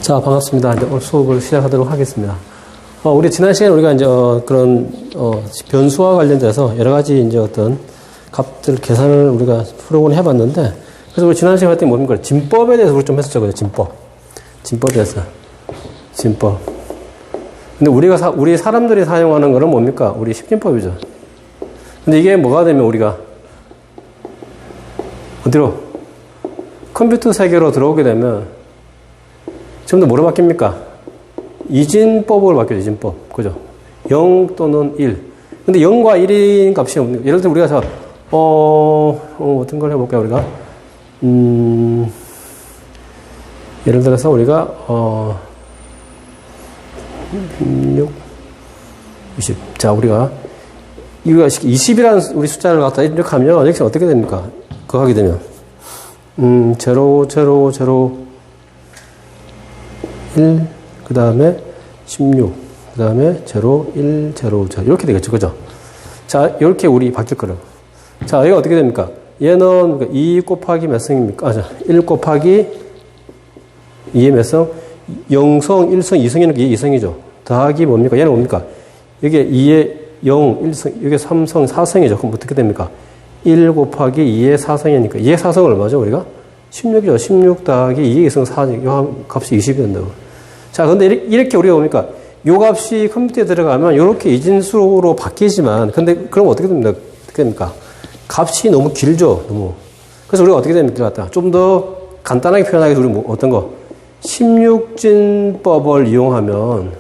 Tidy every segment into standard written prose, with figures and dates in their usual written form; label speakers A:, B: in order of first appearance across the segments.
A: 자, 반갑습니다. 이제 오늘 수업을 시작하도록 하겠습니다. 우리 지난 시간에 우리가 이제 그런 변수와 관련돼서 여러 가지 이제 어떤 값들 계산을 우리가 풀어보곤 해봤는데, 그래서 우리 지난 시간에 했더니 뭡니까? 진법에 대해서 우리 좀 했었죠, 그죠? 진법에 대해서. 진법. 근데 우리 사람들이 사용하는 거는 뭡니까? 우리 십진법이죠. 근데 이게 뭐가 되면 우리가 어디로? 컴퓨터 세계로 들어오게 되면 지금 더 뭐로 바뀝니까? 이진법으로 바뀌죠, 이진법. 그죠? 0 또는 1. 근데 0과 1인 값이 없는, 예를 들어 우리가 어떤 걸 해볼까요, 우리가? 예를 들어서 우리가, 16, 20. 자, 우리가, 이거 20이라는 우리 숫자를 갖다 입력하면, 여기서 어떻게 됩니까? 그거 하게 되면. 0, 0, 0, 1, 그 다음에 16, 그 다음에 0, 1, 0, 0. 이렇게 되겠죠. 그죠? 자, 이렇게 우리 바뀔 거예요. 자, 얘가 어떻게 됩니까? 얘는 2 곱하기 몇 성입니까? 1 곱하기 2의 몇 성? 0성, 1성, 2성이는 이게 2성이죠. 더하기 뭡니까? 얘는 뭡니까? 여기 2의 0, 1성, 여기 3성, 4성이죠. 그럼 어떻게 됩니까? 1 곱하기 2의 4성이니까. 2의 4성은 얼마죠, 우리가? 16이죠. 16 더하기 2의 2성 4, 이 값이 20이 된다고. 자, 근데 이렇게 우리가 뭡니까? 요 값이 컴퓨터에 들어가면 이렇게 이진수로 바뀌지만, 근데 그럼 어떻게 됩니까? 값이 너무 길죠, 너무. 그래서 우리가 어떻게 됩니까? 좀 더 간단하게 표현하기 위해서 우리 어떤 거? 16진법을 이용하면,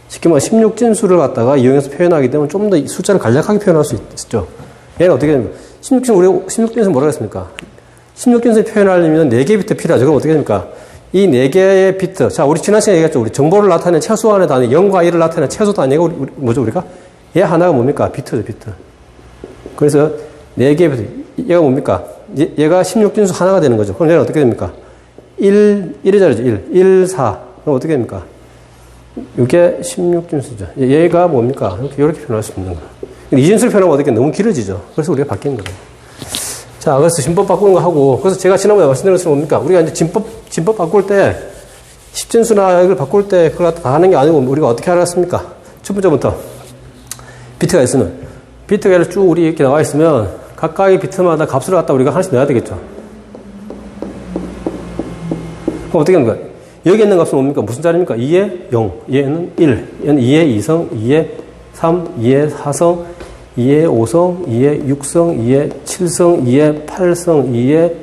A: 쉽게 말해 16진수를 갖다가 이용해서 표현하기 때문에 좀 더 숫자를 간략하게 표현할 수 있죠. 얘는 어떻게 됩니까? 16진수 뭐라고 했습니까? 16진수 표현하려면 4개의 비트 필요하죠. 그럼 어떻게 됩니까? 이 4개의 비트. 자, 우리 지난 시간에 얘기했죠. 우리 정보를 나타내는 최소한의 단위, 0과 1을 나타내는 최소 단위가 뭐죠, 우리가? 얘 하나가 뭡니까? 비트죠, 비트. 그래서 4개의 비트. 얘가 뭡니까? 얘가 16진수 하나가 되는 거죠. 그럼 얘는 어떻게 됩니까? 1의 자리죠, 1, 4. 그럼 어떻게 됩니까? 이게 16진수죠. 얘가 뭡니까? 이렇게 표현할 수 있는 거예요. 이진수를 표현하면 어떻게 너무 길어지죠. 그래서 우리가 바뀐 거예요. 자, 그래서 진법 바꾸는 거 하고, 그래서 제가 지난번에 말씀드린 것처럼 뭡니까? 우리가 이제 진법 바꿀 때, 10진수나 이걸 바꿀 때, 그걸 다 하는 게 아니고, 우리가 어떻게 하겠습니까? 첫 번째부터, 비트가 있으면, 비트가 쭉 우리 이렇게 나와 있으면, 각각의 비트마다 값을 갖다 우리가 하나씩 넣어야 되겠죠. 그럼 어떻게 하는 거야? 여기 있는 값은 뭡니까? 무슨 자리입니까? 2의 0, 얘는 1, 얘는 2의 2성, 2의 3, 2의 4성, 2의 5성, 2의 6성, 2의 7성, 2의 8성, 2의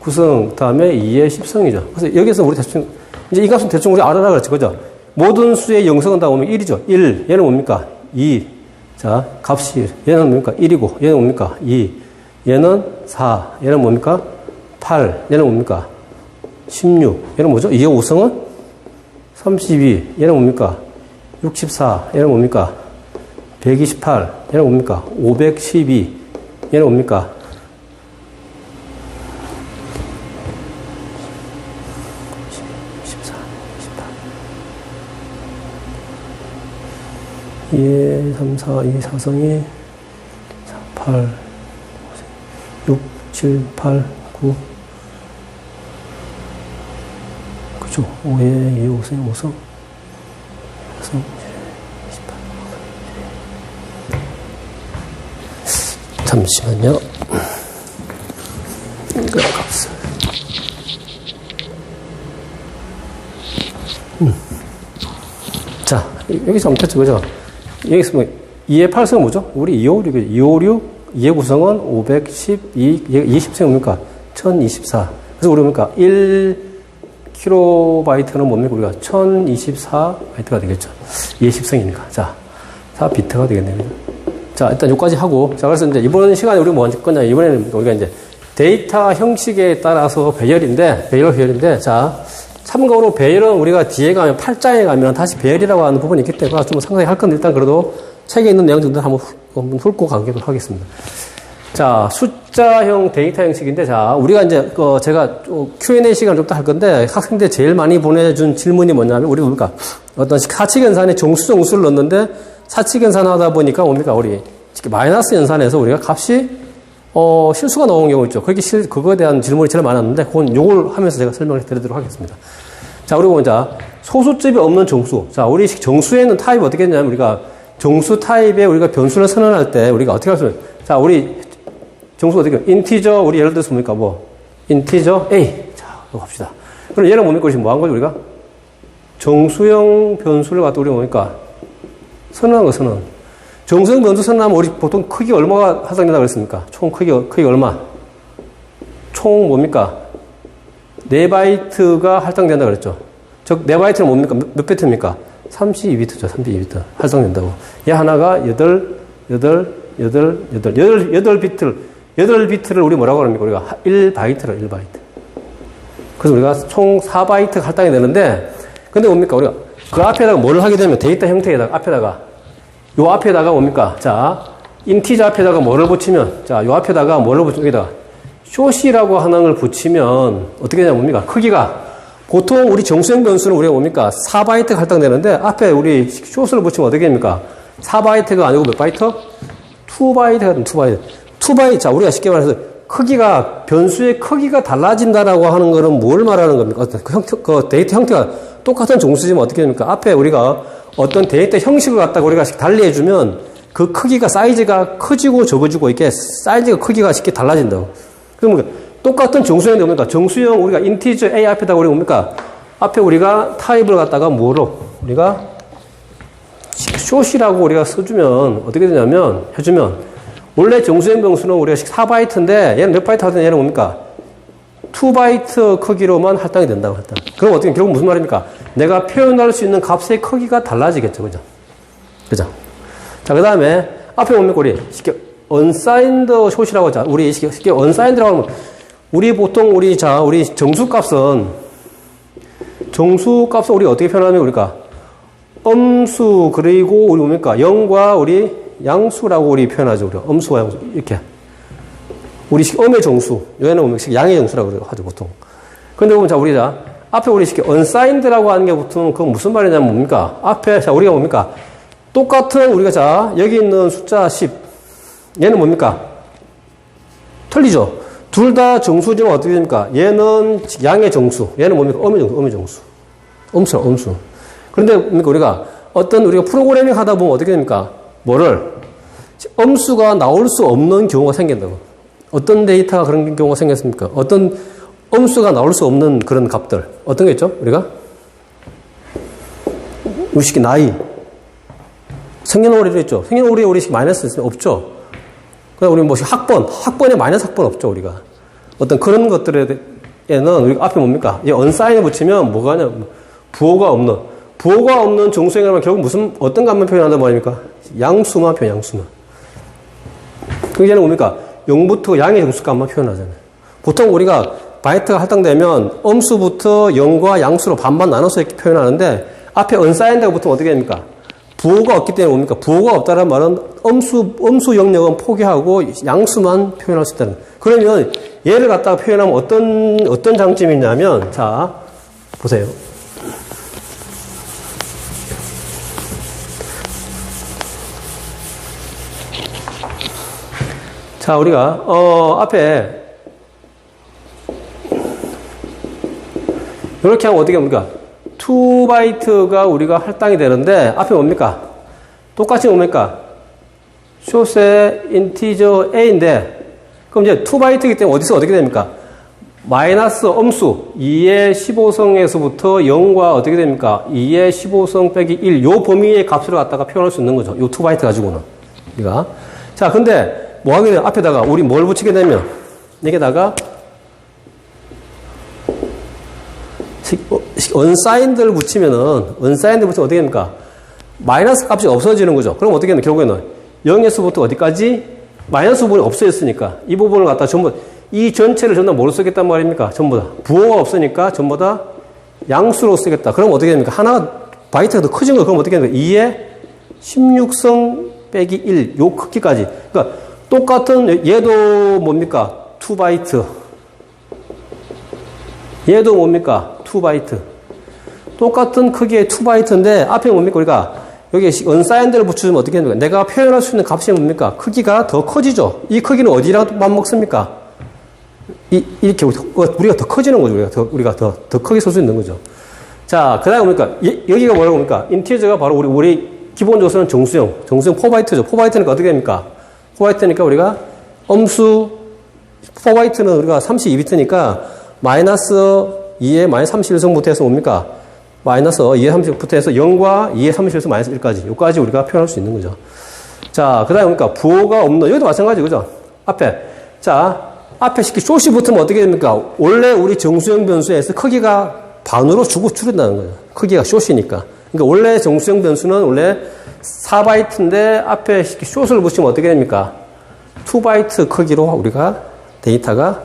A: 9성, 다음에 2의 10성이죠. 그래서 여기서 우리 대충, 이제 이 값은 대충 우리 알아라 그랬죠. 그죠? 모든 수의 0성은 다 보면 1이죠. 1. 얘는 뭡니까? 2. 자, 값이, 얘는 뭡니까? 1이고, 얘는 뭡니까? 2. 얘는 4. 얘는 뭡니까? 8. 얘는 뭡니까? 16. 얘는 뭐죠? 2의 5성은 32. 얘는 뭡니까? 64. 얘는 뭡니까? 128. 얘는 뭡니까? 512. 얘는 뭡니까? 14, 18. 2에 3, 4, 2, 4성이 8, 6, 7, 8, 9. 그죠? 5에 2, 5성, 5성. 4성. 잠시만요. 이거 값을. 자, 여기서 엄청 그죠? 여기서 뭐, 2의 8성은 뭐죠? 우리 256, 256, 2의 9성은 512, 20성이 뭡니까? 1024. 그래서 우리 뭡니까? 1kB는 뭡니까? 우리가 1024바이트가 되겠죠. 2의 10성이니까. 자, 4비트가 되겠네요. 자, 일단 여기까지 하고. 자, 그래서 이제 이번 시간에 우리가 뭐 할 거냐. 이번에는 우리가 이제 데이터 형식에 따라서 배열인데, 자, 참고로 배열은 우리가 뒤에 가면 8장에 가면 다시 배열이라고 하는 부분이 있기 때문에 좀 상당히 할 건데 일단 그래도 책에 있는 내용 정도 한번 훑고 가기도 하겠습니다. 자, 숫자형 데이터 형식인데, 자, 우리가 이제, 제가 Q&A 시간을 좀 더 할 건데, 학생들 제일 많이 보내준 질문이 뭐냐면, 우리 뭡니까? 어떤 사칙연산에 정수를 넣었는데, 사칙연산 하다 보니까 뭡니까? 우리, 마이너스 연산에서 우리가 값이, 실수가 나오는 경우 있죠. 그거에 대한 질문이 제일 많았는데, 그건 요걸 하면서 제가 설명을 드리도록 하겠습니다. 자, 그리고 먼저, 소수점이 없는 정수. 자, 우리 정수에는 타입이 어떻게 했냐면, 우리가 정수 타입에 우리가 변수를 선언할 때, 우리가 어떻게 할 수 있어요? 자, 우리 정수 어떻게 해요? 인티저, 우리 예를 들어서 뭡니까? 뭐, 인티저 A. 자, 이거 갑시다. 그럼 얘는 뭡니까? 지금 뭐 한 거죠, 우리가? 정수형 변수를 갖다 우리가 뭡니까? 선언한 거, 선언. 정수형 변수 선언하면 우리 보통 크기 얼마가 할당된다고 그랬습니까? 총 크기 얼마? 총 뭡니까? 4바이트가 할당된다고 그랬죠. 즉, 4바이트는 뭡니까? 몇 비트입니까? 32비트죠, 32비트. 할당된다고. 얘 하나가 8비트를 우리 뭐라고 합니까? 우리가 1바이트를 1바이트. 그래서 우리가 총 4바이트 할당이 되는데, 근데 뭡니까? 우리가 그 앞에다가 뭘 하게 되면 데이터 형태에다가 요 앞에다가 뭡니까? 자, 인티저 앞에다가 뭐를 붙이면, 자, 요 앞에다가 뭐를 붙이면, 여기다가 숏이라고 하는 걸 붙이면 어떻게 되냐 뭡니까? 크기가 보통 우리 정수형 변수는 우리가 뭡니까? 4바이트가 할당되는데 앞에 우리 숏을 붙이면 어떻게 됩니까? 4바이트가 아니고 몇 바이트? 2바이트가 되면 2바이트. 2바이트. 자, 우리가 쉽게 말해서 크기가, 변수의 크기가 달라진다라고 하는 거는 뭘 말하는 겁니까? 그 데이터 형태가 똑같은 정수지만 어떻게 됩니까? 앞에 우리가 어떤 데이터 형식을 갖다가 우리가 달리해주면 그 크기가, 사이즈가 커지고 적어지고 이렇게 사이즈가 크기가 쉽게 달라진다고. 그러면 똑같은 정수형이 뭡니까? 정수형 우리가 인티저 A 앞에다가 우리가 뭡니까? 앞에 우리가 타입을 갖다가 뭐로? 우리가 숏이라고 우리가 써주면 어떻게 되냐면, 해주면 원래 정수형 변수는 우리가 4바이트인데 얘는 몇 바이트 하든 얘는 뭡니까? 2바이트 크기로만 할당이 된다고 할당. 그럼 어떻게, 결국 무슨 말입니까? 내가 표현할 수 있는 값의 크기가 달라지겠죠. 그죠? 그죠? 자, 그 다음에 앞에 뭡니까? 우리 쉽게 unsigned short이라고 하자. 우리 쉽게 unsigned라고 하면 우리 보통 우리 정수값은 우리 어떻게 표현하면 우리가 음수 그리고 우리 뭡니까? 0과 우리 양수라고 우리 표현하죠. 우리가 음수와 양수 이렇게. 우리 음의 정수, 얘는 뭡니까? 양의 정수라고 하죠 보통. 근데 보면 우리 앞에 우리 unsigned라고 하는 게 보통 그건 무슨 말이냐면 뭡니까? 앞에 우리가 뭡니까? 똑같은 우리가 여기 있는 숫자 10 얘는 뭡니까? 틀리죠. 둘 다 정수지만 어떻게 됩니까? 얘는 양의 정수, 얘는 뭡니까? 음의 정수. 음수. 그런데 뭡니까? 우리가 프로그래밍 하다 보면 어떻게 됩니까? 음수가 나올 수 없는 경우가 생긴다고. 어떤 데이터가 그런 경우가 생겼습니까? 어떤 음수가 나올 수 없는 그런 값들. 어떤 게 있죠? 우리가? 우리 나이. 생년월일이 있죠. 생년월일에 우리 마이너스 있으면 없죠. 그냥 우리 학번에 마이너스 학번 없죠, 우리가. 어떤 그런 것들에는 우리가 앞에 뭡니까? 이 unsigned 붙이면 뭐가 하냐? 부호가 없는 정수행이라면 결국 어떤 값만 표현한단 말입니까? 양수만. 그게 뭡니까? 0부터 양의 정수값만 표현하잖아요. 보통 우리가 바이트가 할당되면 음수부터 0과 양수로 반반 나눠서 이렇게 표현하는데 앞에 unsigned가 붙으면 어떻게 됩니까? 부호가 없기 때문에 뭡니까? 부호가 없다는 말은 음수 영역은 포기하고 양수만 표현할 수 있다는 거예요. 그러면 얘를 갖다가 표현하면 어떤 장점이 있냐면, 자, 보세요. 자, 우리가, 앞에, 이렇게 하면 어떻게 합니까? 2바이트가 우리가 할당이 되는데, 앞에 뭡니까? 똑같이 뭡니까? 숏의 인티저 A인데, 그럼 이제 2바이트이기 때문에 어디서 어떻게 됩니까? 마이너스 음수 2의 15성에서부터 0과 어떻게 됩니까? 2의 15성 빼기 1, 요 범위의 값을 갖다가 표현할 수 있는 거죠. 요 2바이트 가지고는. 우리가. 자, 근데, 뭐 하게 되면 앞에다가 우리 뭘 붙이게 되면 여기다가 unsigned를 붙이면 어떻게 됩니까? 마이너스 값이 없어지는 거죠. 그럼 어떻게 되면 결국에는 0에서부터 어디까지? 마이너스 부분이 없어졌으니까 이 부분을 갖다 전부 이 전체를 전부 다 뭐로 쓰겠단 말입니까? 전부 다 부호가 없으니까 전부 다 양수로 쓰겠다. 그럼 어떻게 됩니까? 하나가 바이트가 더 커진 거 그럼 어떻게 됩니까? 2의 16성 빼기 1 요 크기까지. 그러니까 똑같은 얘도 뭡니까? 2바이트. 얘도 뭡니까? 2바이트. 똑같은 크기의 2바이트인데 앞에 뭡니까? 우리가 여기 unsigned를 붙여주면 어떻게 됩니까? 내가 표현할 수 있는 값이 뭡니까? 크기가 더 커지죠. 이 크기는 어디랑 맞먹습니까? 이렇게 우리가 더 커지는 거죠. 우리가 더 크게 쓸 수 있는 거죠. 자, 그 다음에 뭡니까? 여기가 뭐라고 봅니까? 인티저가 바로 우리 기본 조수는 정수형 4바이트죠. 4바이트니까 어떻게 됩니까? 4바이트니까 우리가 음수, 4바이트는 우리가 32비트니까 마이너스 2에 마이너스 31성부터 해서 뭡니까? 마이너스 2에 30부터 해서 0과 2에 31성 마이너스 1까지. 여기까지 우리가 표현할 수 있는 거죠. 자, 그 다음에 뭡니까? 부호가 없는, 여기도 마찬가지, 그죠? 앞에 숏이 붙으면 어떻게 됩니까? 원래 우리 정수형 변수에서 크기가 반으로 줄인다는 거예요. 크기가 숏이니까. 그러니까 원래 정수형 변수는 원래 4바이트인데 앞에 숏을 붙이면 어떻게 됩니까? 2바이트 크기로 우리가 데이터가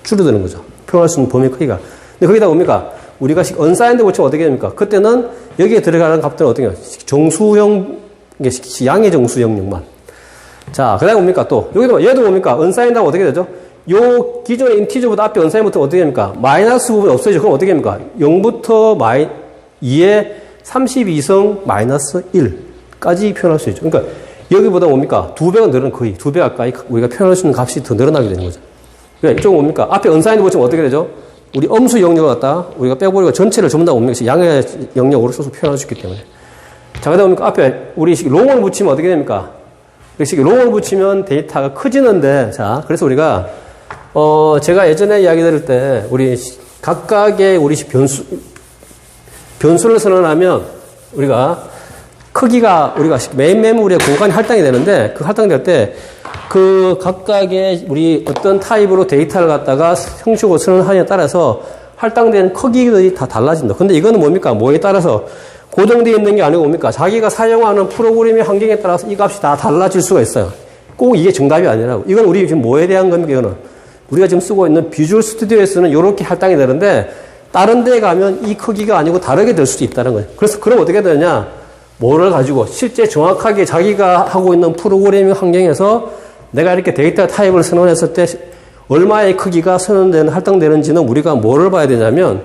A: 줄어드는 거죠. 표현할 수 있는 범위 크기가. 근데 거기다 뭡니까? 우리가 unsigned 붙이면 어떻게 됩니까? 그때는 여기에 들어가는 값들은 어떻게 해요? 정수형, 양의 정수형만. 자, 그 다음에 뭡니까? 또, 여기도, 얘도 뭡니까? unsigned 하면 어떻게 되죠? 요 기존의 인티저보다 앞에 unsigned 붙으면 어떻게 됩니까? 마이너스 부분이 없어지죠. 그럼 어떻게 됩니까? 0부터 2에 32성 마이너스 1까지 표현할 수 있죠. 그러니까 여기보다 뭡니까? 2배가 늘어난 거의 2배 가까이 우리가 표현할 수 있는 값이 더 늘어나게 되는 거죠. 그러니까 이쪽은 뭡니까? 앞에 unsigned 붙이면 어떻게 되죠? 우리 음수 영역을 갖다 우리가 빼버리고 전체를 전부 다 뭡니까? 양의 영역으로 써서 표현할 수 있기 때문에. 자, 그 다음에 앞에 우리 롱을 붙이면 어떻게 됩니까? 롱을 붙이면 데이터가 커지는데, 자, 그래서 우리가, 제가 예전에 이야기 들을 때, 우리 각각의 우리 변수를 선언하면 우리가 크기가 우리가 메인 메모리에 공간이 할당이 되는데, 그 할당될 때 그 각각의 우리 어떤 타입으로 데이터를 갖다가 형식으로 선언하느냐에 따라서 할당된 크기들이 다 달라진다. 근데 이거는 뭡니까? 뭐에 따라서 고정되어 있는 게 아니고 뭡니까? 자기가 사용하는 프로그램의 환경에 따라서 이 값이 다 달라질 수가 있어요. 꼭 이게 정답이 아니라고. 이건 우리 지금 뭐에 대한 겁니까? 이거는 우리가 지금 쓰고 있는 비주얼 스튜디오에서는 이렇게 할당이 되는데 다른 데 가면 이 크기가 아니고 다르게 될 수도 있다는 거예요. 그래서 그럼 어떻게 되느냐? 뭐를 가지고 실제 정확하게 자기가 하고 있는 프로그래밍 환경에서 내가 이렇게 데이터 타입을 선언했을 때 얼마의 크기가 선언되는, 할당되는지는 우리가 뭐를 봐야 되냐면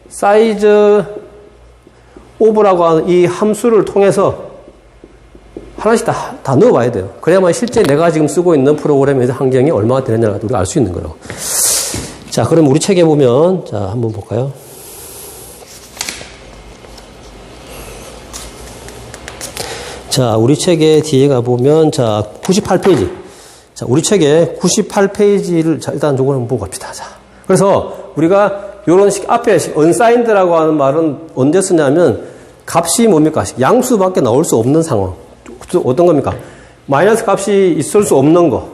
A: 사이즈 오브라고 하는 이 함수를 통해서 하나씩 다 넣어봐야 돼요. 그래야만 실제 내가 지금 쓰고 있는 프로그램의 환경이 얼마나 되느냐를 우리가 알 수 있는 거라고. 자, 그럼 우리 책에 보면, 자, 한번 볼까요? 자, 우리 책에 뒤에 가보면, 자, 98페이지. 자, 우리 책에 98페이지를, 자, 일단 저걸 한번 보고 갑시다. 자. 그래서 우리가 요런 앞에 unsigned라고 하는 말은 언제 쓰냐면, 값이 뭡니까? 양수밖에 나올 수 없는 상황. 어떤 겁니까? 마이너스 값이 있을 수 없는 거.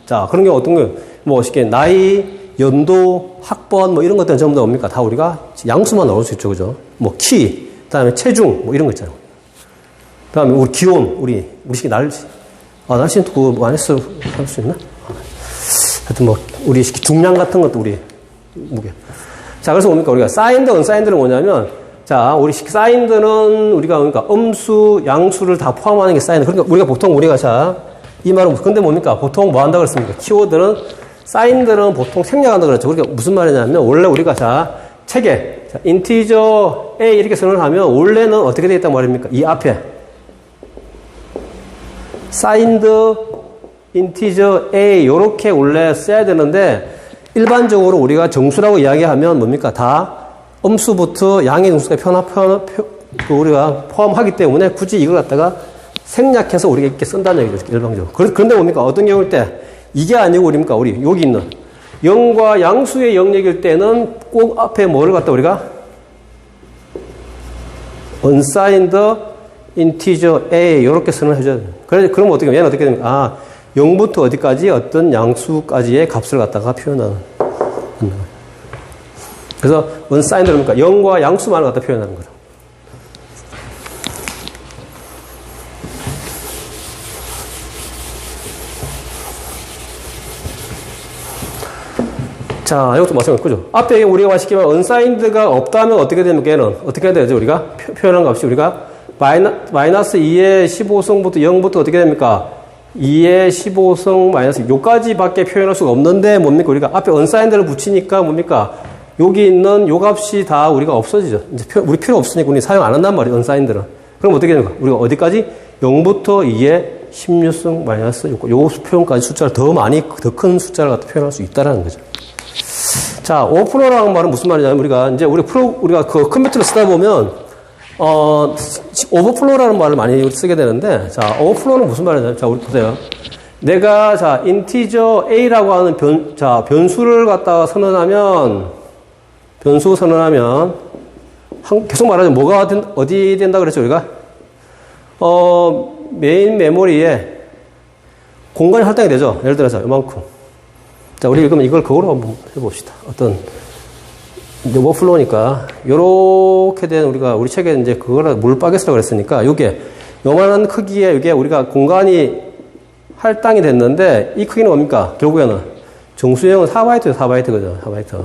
A: 자, 그런 게 어떤 거예요? 뭐, 쉽게 나이, 연도, 학번, 뭐 이런 것들은 전부 다 뭡니까? 다 우리가 양수만 나올 수 있죠. 그죠? 뭐, 키, 그 다음에 체중, 뭐 이런 거 있잖아요. 그 다음에 우리 기온, 우리 날씨. 날씨는 또 마이너스 할 수 있나? 하여튼 뭐, 우리 중량 같은 것도 우리 무게. 자, 그래서 뭡니까? 우리가 signed, unsigned는 뭐냐면, 자, 우리 signed는 우리가 그러니까 음수, 양수를 다 포함하는 게 signed. 그러니까 우리가 보통 자, 이 말은 근데 뭡니까? 보통 뭐 한다고 그랬습니까? 키워드는 signed는 보통 생략한다고 그랬죠. 그러니까 무슨 말이냐면 원래 우리가 자, 책에 자, integer a 이렇게 선언하면 원래는 어떻게 되어 있단 말입니까? 이 앞에 signed integer a 요렇게 원래 써야 되는데 일반적으로 우리가 정수라고 이야기하면 뭡니까? 다 음수부터 양의 정수가 우리가 포함하기 때문에 굳이 이걸 갖다가 생략해서 우리가 이렇게 쓴다는 얘기죠. 일반적으로. 그런데 뭡니까? 어떤 경우일 때 이게 아니고 우리입니까? 우리 여기 있는 0과 양수의 영역일 때는 꼭 앞에 뭐를 갖다 우리가 unsigned integer a 이렇게 선언해줘야 돼요. 그럼 어떻게 얘는 어떻게 됩니까? 0부터 어디까지 어떤 양수까지의 값을 갖다가 표현하는 거예요. 그래서 unsigned는 뭡니까? 0과 양수만을 갖다 표현하는 거죠. 자, 이것도 마찬가지, 그죠? 앞에 우리가 맛있게 말하면 unsigned가 없다면 어떻게 됩니까? 얘는 어떻게 해야 되죠? 우리가 표현한 값이 우리가 마이너스 2의 15성부터 0부터 어떻게 됩니까? 2의 15성 마이너스 요까지 밖에 표현할 수가 없는데 뭡니까? 우리가 앞에 unsigned를 붙이니까 뭡니까? 여기 있는 요 값이 다 우리가 없어지죠. 이제 우리 필요 없으니까 우리 사용 안 한단 말이에요. unsigned는. 그럼 어떻게 됩니까? 우리가 어디까지? 0부터 2의 16성 마이너스 요 표현까지 숫자를 더 큰 숫자를 갖다 표현할 수 있다는 거죠. 자, 오버플로우라는 말은 무슨 말이냐면, 우리가 그 컴퓨터를 쓰다 보면, 오버플로우라는 말을 많이 쓰게 되는데, 자, 오버플로우는 무슨 말이냐면, 자, 우리 보세요. 내가, 자, 인티저 A라고 하는 변수를 갖다가 변수 선언하면, 계속 말하자면 뭐가 어디 된다 그랬죠, 우리가? 메인 메모리에 공간이 할당이 되죠. 예를 들어서 이만큼. 자, 우리 그러면 이걸 그거로 한번 해봅시다. 어떤 오버플로우니까 요렇게 된 우리 책에 이제 그거를 물바게스라고 그랬으니까 요만한 크기에 이게 우리가 공간이 할당이 됐는데 이 크기는 뭡니까? 결국에는 정수형은 4바이트죠. 4바이트거죠. 4바이트.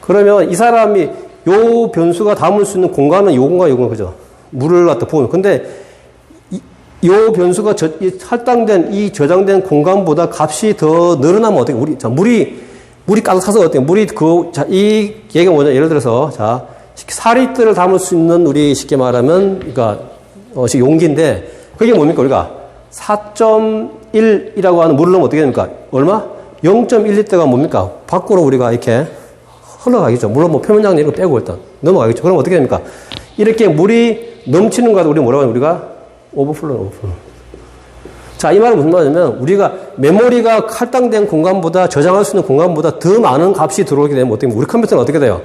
A: 그러면 이 사람이 요 변수가 담을 수 있는 공간은 요 공간, 그죠? 물을 갖다 보면. 근데 요 변수가 할당된 이 저장된 공간보다 값이 더 늘어나면 어떻게, 물이 가득 차서 어떻게, 이 얘기가 뭐냐, 예를 들어서, 자, 4리터를 담을 수 있는 쉽게 말하면, 그러니까, 용기인데, 그게 뭡니까, 우리가? 4.1이라고 하는 물을 넣으면 어떻게 됩니까? 얼마? 0.1리터가 뭡니까? 밖으로 우리가 이렇게 흘러가겠죠. 물론 뭐 표면장 이런 거 빼고 일단 넘어가겠죠. 그럼 어떻게 됩니까? 이렇게 물이 넘치는 거다 우리 뭐라고 하냐, 우리가? 오버플로우. 자, 이 말은 무슨 말이냐면, 우리가 메모리가 할당된 공간보다, 저장할 수 있는 공간보다 더 많은 값이 들어오게 되면 어떻게, 우리 컴퓨터는 어떻게 돼요?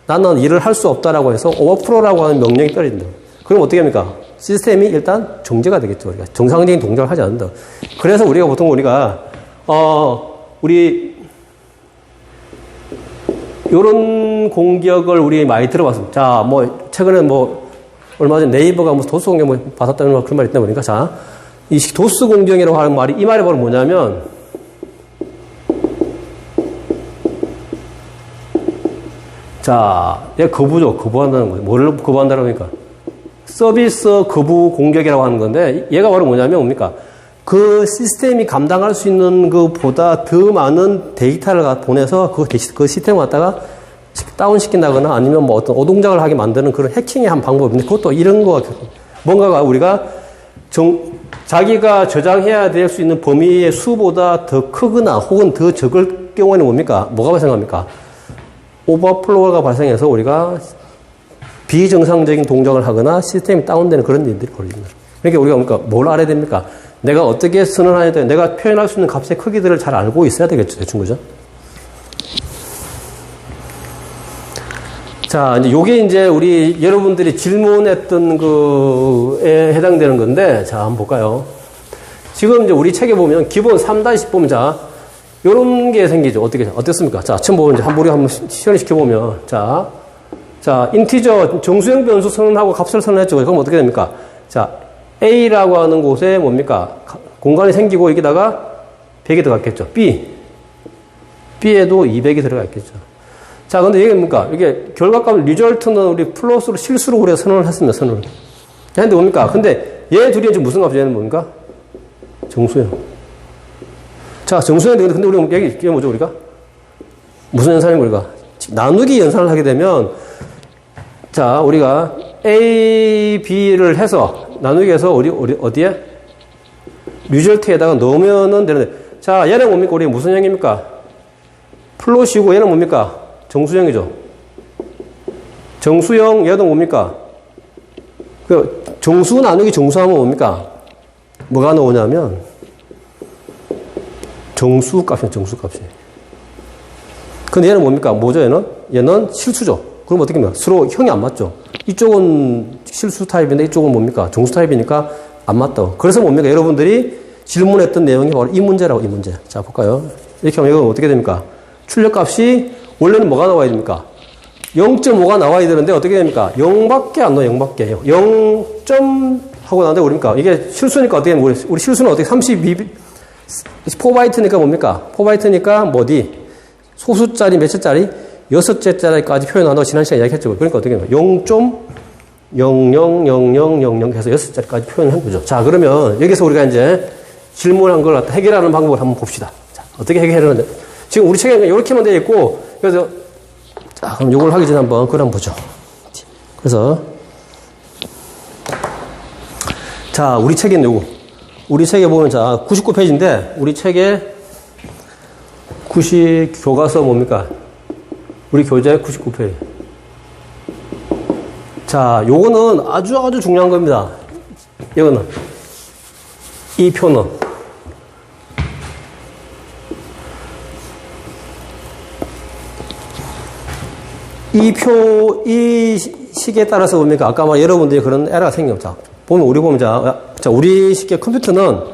A: 나는 일을 할 수 없다라고 해서 오버플로우라고 하는 명령이 떨어진다. 그럼 어떻게 합니까? 시스템이 일단 정지가 되겠죠. 우리가 정상적인 동작을 하지 않는다. 그래서 우리가 보통 요런 공격을 우리 많이 들어봤습니다. 자, 최근에 얼마 전에 네이버가 도스 공격을 받았다는 그런 말이 있다 보니까, 자, 이 도스 공격이라고 하는 말이, 이 말이 바로 뭐냐면, 자, 얘가 거부한다는 거예요. 뭐를 거부한다는 겁니까? 서비스 거부 공격이라고 하는 건데, 얘가 바로 뭐냐면 뭡니까? 그 시스템이 감당할 수 있는 것보다 더 많은 데이터를 보내서 그 시스템을 갖다가 다운시킨다거나 아니면 어떤 오동작을 하게 만드는 그런 해킹의 한 방법인데, 그것도 이런 거, 뭔가가 우리가 자기가 저장해야 될 수 있는 범위의 수보다 더 크거나 혹은 더 적을 경우에는 뭡니까? 뭐가 발생합니까? 오버플로우가 발생해서 우리가 비정상적인 동작을 하거나 시스템이 다운되는 그런 일들이 벌어집니다. 그러니까 우리가 뭘 알아야 됩니까? 내가 어떻게 선언해야 돼? 내가 표현할 수 있는 값의 크기들을 잘 알고 있어야 되겠죠. 대충, 그죠? 자, 요게 우리 여러분들이 질문했던 거에 해당되는 건데, 자, 한번 볼까요? 지금 우리 책에 보면 기본 3-10 보면, 자, 요런 게 생기죠. 어떻습니까? 자, 처음 보면 우리 한번 실현시켜보면, 자, 인티저 정수형 변수 선언하고 값을 선언했죠. 그럼 어떻게 됩니까? 자, A라고 하는 곳에 뭡니까? 공간이 생기고 여기다가 100이 들어갔겠죠. B에도 200이 들어가 있겠죠. 자, 근데 이게 뭡니까? 이게 결과값 리절트는 우리 플러스로 실수로 우리가 선언을 했습니다. 선언을. 근데 뭡니까? 근데 얘 둘이 지금 무슨 값이냐? 얘는 뭡니까? 정수형. 자, 정수형인데 근데 우리가 이게 뭐죠, 우리가? 무슨 연산인 우리가? 나누기 연산을 하게 되면, 자, 우리가 A, B를 해서 나누기해서 어디에? 리절트에다가 넣으면은 되는데, 자, 얘는 뭡니까? 우리 무슨 형입니까? 플롯이고 얘는 뭡니까? 정수형이죠. 정수형 얘도 뭡니까? 정수 나누기 정수하면 뭡니까? 뭐가 나오냐면 정수값이에요. 정수값이. 근데 얘는 뭡니까? 뭐죠? 얘는 실수죠. 그럼 어떻게 합니까? 서로 형이 안 맞죠. 이쪽은 실수 타입인데 이쪽은 뭡니까? 정수 타입이니까 안 맞다고. 그래서 뭡니까? 여러분들이 질문했던 내용이 바로 이 문제라고, 이 문제. 자, 볼까요? 이렇게 하면 이건 어떻게 됩니까? 출력값이 원래는 뭐가 나와야 됩니까? 0.5가 나와야 되는데 어떻게 됩니까? 0밖에 안 나와요. 0밖에. 0. 하고 나는데 우리니까 이게 실수니까 어떻게 되면 우리 실수는 어떻게 4바이트니까 뭡니까? 4바이트니까 어디? 소수짜리 몇째짜리? 6째짜리까지 표현한다고 지난 시간에 이야기했죠. 그러니까 어떻게 되면 0.000000 해서 6자리까지 표현한 거죠. 자, 그러면 여기서 우리가 이제 질문한 걸 갖다 해결하는 방법을 한번 봅시다. 자, 어떻게 해결하는데? 지금 우리 책에 이렇게만 되어 있고, 그래서, 자, 그럼 요걸 하기 전에 한번 그걸 한번 보죠. 그래서, 자, 우리 책에 있는 요거. 우리 책에 보면, 자, 99페이지인데, 우리 책에 교과서 뭡니까? 우리 교재 99페이지. 자, 요거는 아주 중요한 겁니다. 이거는. 이 표는. 이 식에 따라서 뭡니까? 아까 말 여러분들이 그런 에러가 생겨. 자, 보면, 자, 우리 식의 컴퓨터는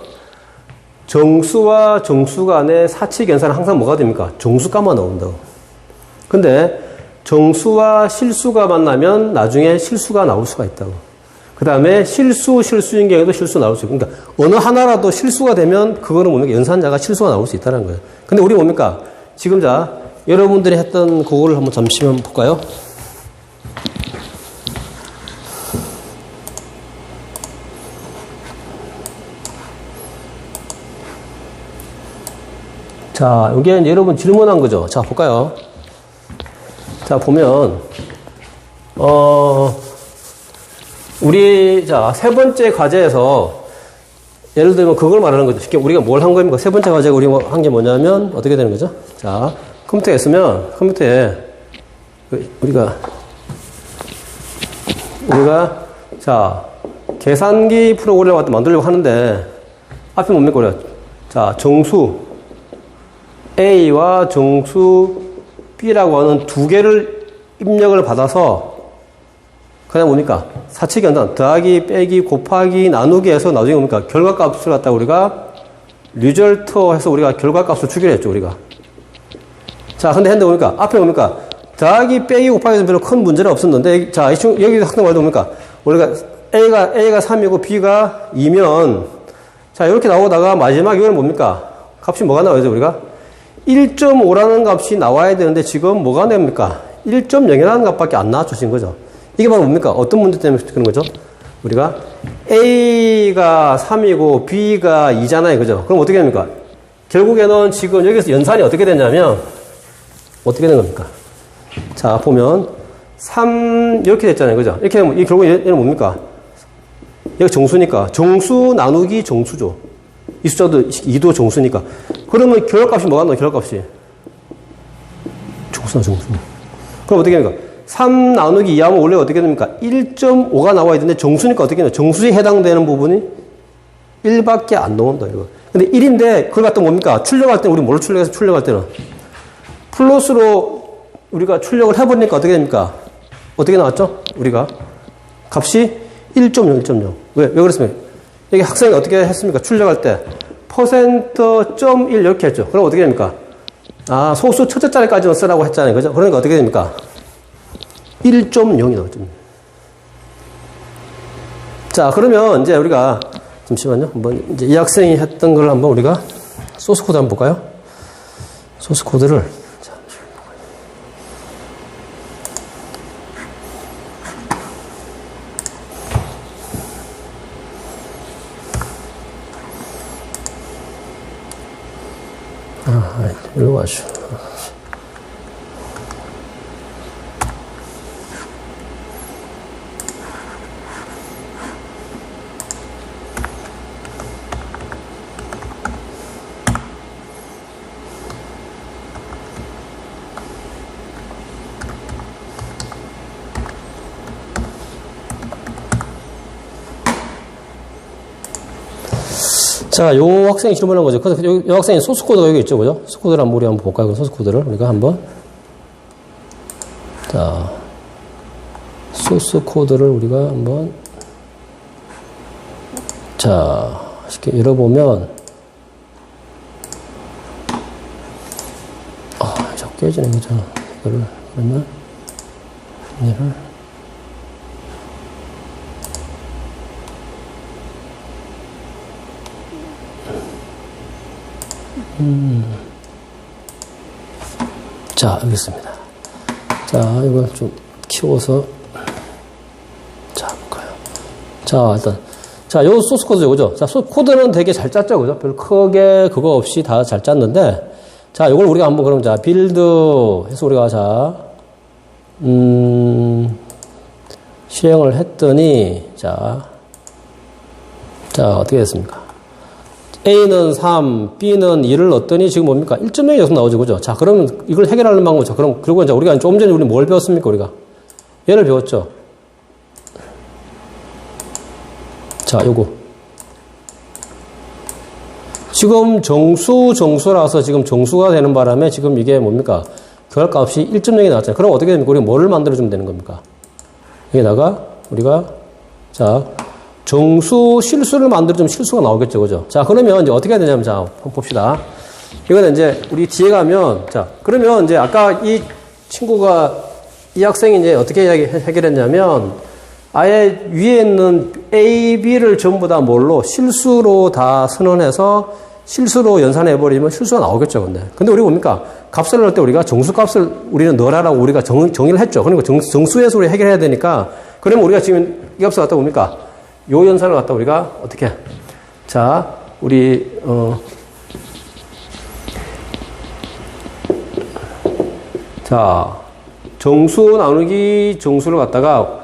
A: 정수와 정수 간의 사치 계산은 항상 뭐가 됩니까? 정수값만 나온다고. 근데 정수와 실수가 만나면 나중에 실수가 나올 수가 있다고. 그 다음에 실수인 경우에도 실수 나올 수 있고. 그러니까 어느 하나라도 실수가 되면 그거는 뭡니까? 연산자가 실수가 나올 수 있다는 거예요. 근데 우리 뭡니까? 지금 자, 여러분들이 했던 그거를 한번 잠시만 볼까요? 자, 여기에 이제 여러분 질문한 거죠. 자, 볼까요? 자, 보면, 우리, 자, 세 번째 과제에서, 예를 들면 그걸 말하는 거죠. 쉽게 우리가 뭘 한 겁니까? 세 번째 과제가 우리가 한 게 뭐냐면, 어떻게 되는 거죠? 자, 컴퓨터에 있으면, 컴퓨터에, 우리가, 자, 계산기 프로그램을 만들려고 하는데, 앞에 뭡니까? 우리가, 자, 정수, A와 정수 B라고 하는 두 개를 입력을 받아서 그냥 뭡니까? 사칙 연산 더하기 빼기 곱하기 나누기 해서 나중에 뭡니까? 결과값을 갖다 우리가 리절터 해서 우리가 결과값을 주기로 했죠, 우리가. 자, 근데 했는데 뭡니까? 앞에 뭡니까? 더하기 빼기 곱하기는 별로 큰 문제는 없었는데, 자, 여기 학생 말도 뭡니까? 우리가 A가 3이고 B가 2면, 자, 이렇게 나오다가 마지막 이거는 뭡니까? 값이 뭐가 나와야죠, 우리가? 1.5라는 값이 나와야 되는데 지금 뭐가 냅니까? 1.0이라는 값밖에 안 나와주신 거죠. 이게 바로 뭡니까? 어떤 문제 때문에 그런 거죠? 우리가 A가 3이고 B가 2잖아요. 그죠? 그럼 어떻게 됩니까? 결국에는 지금 여기서 연산이 어떻게 되냐면 어떻게 된 겁니까? 자, 보면 3 이렇게 됐잖아요. 그죠? 이렇게 되면 결국 얘는 뭡니까? 여기 정수니까 정수 나누기 정수죠. 이 숫자도 2도 정수니까. 그러면 결과값이 뭐가 나와요? 결과값이 정수나 정수. 그럼 어떻게 됩니까? 3 나누기 2 하면 원래 어떻게 됩니까? 1.5가 나와야 되는데 정수니까 어떻게 되냐? 정수에 해당되는 부분이 1밖에 안 나온다, 이거. 근데 1인데 그걸 갖다 뭡니까? 출력할 때는 우리 뭘로 출력해서 출력할 때는 플러스로 우리가 출력을 해버리니까 어떻게 됩니까? 어떻게 나왔죠? 우리가 값이 1.0, 1.0. 왜 그랬습니까? 여기 학생이 어떻게 했습니까? 출력할 때 %.1 이렇게 했죠. 그럼 어떻게 됩니까? 아, 소수 첫째 자리까지만 쓰라고 했잖아요. 그죠? 그러니까 어떻게 됩니까? 1.0이 나왔죠. 자, 그러면 이제 우리가 잠시만요. 한번 이제 이 학생이 했던 걸 한번 우리가 소스 코드 한번 볼까요? 소스 코드를 일로 와줘. 자, 요 학생이 질문한 거죠. 그래서 요 학생이 소스 코드가 여기 있죠, 그죠? 소스 코드를 한번 우리 한번 볼까요? 소스 코드를 우리가 한번. 자, 소스 코드를 우리가 한번. 자, 쉽게 열어보면. 자꾸 깨지네, 그죠? 이거를, 그러면, 얘를. 자, 여기 있습니다. 자, 이걸 좀 키워서, 자, 볼까요? 자, 일단, 자, 요 소스 코드죠, 그죠? 자, 소스 코드는 되게 잘 짰죠, 그죠? 별 크게 그거 없이 다 잘 짰는데, 자, 요걸 우리가 한번 그럼, 자, 빌드 해서 우리가, 자, 실행을 했더니, 자, 어떻게 됐습니까? A는 3, B는 2를 넣었더니 지금 뭡니까? 1.0이 계속 나오죠. 그죠? 자, 그러면 이걸 해결하는 방법은, 자, 그럼, 그리고 이제 우리가 조금 전에 우리 뭘 배웠습니까? 우리가? 얘를 배웠죠. 자, 요거. 지금 정수라서 지금 정수가 되는 바람에 지금 이게 뭡니까? 결합값이 1.0이 나왔잖아요. 그럼 어떻게 됩니까? 우리가 뭐를 만들어주면 되는 겁니까? 여기다가 우리가, 자, 정수 실수를 만들어주면 실수가 나오겠죠. 그죠? 자, 그러면 이제 어떻게 해야 되냐면, 자, 한번 봅시다. 이거는 이제 우리 뒤에 가면, 자, 그러면 이제 아까 이 친구가, 이 학생이 이제 어떻게 해결했냐면, 아예 위에 있는 A, B를 전부 다 뭘로? 실수로 다 선언해서 실수로 연산해버리면 실수가 나오겠죠. 근데 우리 뭡니까? 값을 넣을 때 우리가 정수값을 우리는 넣으라고 우리가 정의를 했죠. 그러니까 정수에서 우리 해결해야 되니까, 그러면 우리가 지금 이 값을 갖다 뭡니까? 요 연산을 갖다 우리가 어떻게? 자, 우리, 자, 정수 나누기 정수를 갖다가